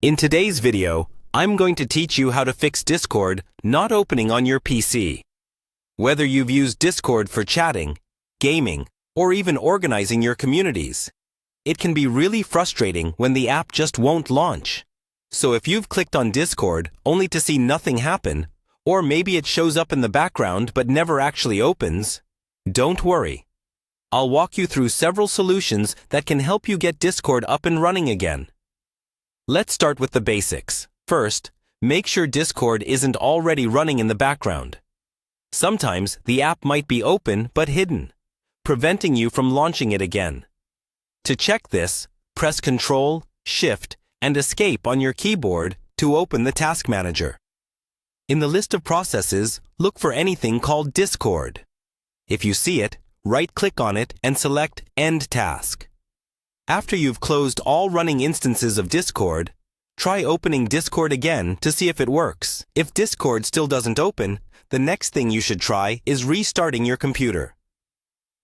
In today's video, I'm going to teach you how to fix Discord not opening on your PC. Whether you've used Discord for chatting, gaming, or even organizing your communities, it can be really frustrating when the app just won't launch. So if you've clicked on Discord only to see nothing happen, or maybe it shows up in the background but never actually opens, don't worry. I'll walk you through several solutions that can help you get Discord up and running again. Let's start with the basics. First, make sure Discord isn't already running in the background. Sometimes the app might be open but hidden, preventing you from launching it again. To check this, press Ctrl, Shift, and Escape on your keyboard to open the Task Manager. In the list of processes, look for anything called Discord. If you see it, right-click on it and select End Task. After you've closed all running instances of Discord, try opening Discord again to see if it works. If Discord still doesn't open, the next thing you should try is restarting your computer.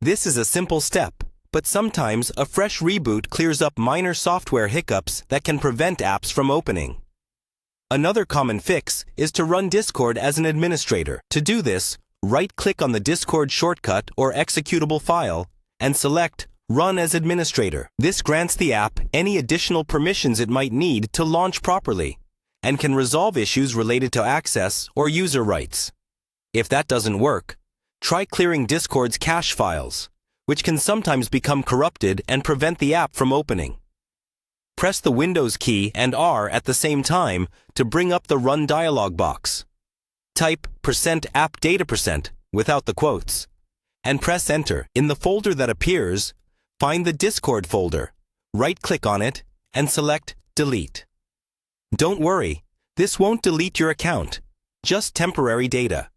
This is a simple step, but sometimes a fresh reboot clears up minor software hiccups that can prevent apps from opening. Another common fix is to run Discord as an administrator. To do this, right-click on the Discord shortcut or executable file and select Run as Administrator. This grants the app any additional permissions it might need to launch properly and can resolve issues related to access or user rights. If that doesn't work, try clearing Discord's cache files, which can sometimes become corrupted and prevent the app from opening. Press the Windows key and R at the same time to bring up the Run dialog box. Type %appdata% without the quotes and press Enter. In the folder that appears, find the Discord folder, right-click on it, and select Delete. Don't worry, this won't delete your account, just temporary data.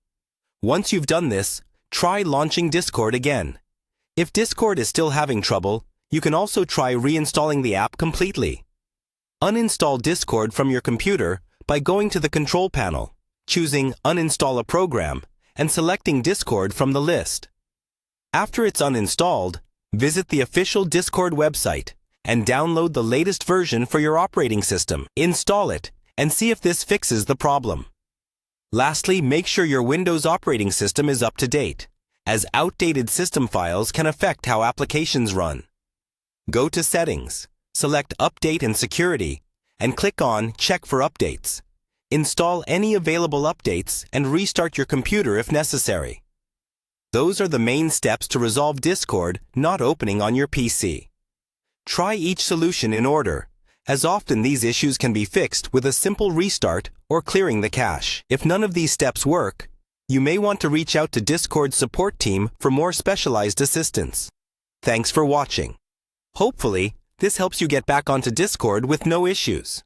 Once you've done this, try launching Discord again. If Discord is still having trouble, you can also try reinstalling the app completely. Uninstall Discord from your computer by going to the control panel, choosing Uninstall a program, and selecting Discord from the list. After it's uninstalled, visit the official Discord website and download the latest version for your operating system. Install it and see if this fixes the problem. Lastly, make sure your Windows operating system is up to date, as outdated system files can affect how applications run. Go to Settings, select Update and Security, and click on Check for Updates. Install any available updates and restart your computer if necessary. Those are the main steps to resolve Discord not opening on your PC. Try each solution in order, as often these issues can be fixed with a simple restart or clearing the cache. If none of these steps work, you may want to reach out to Discord's support team for more specialized assistance. Thanks for watching. Hopefully, this helps you get back onto Discord with no issues.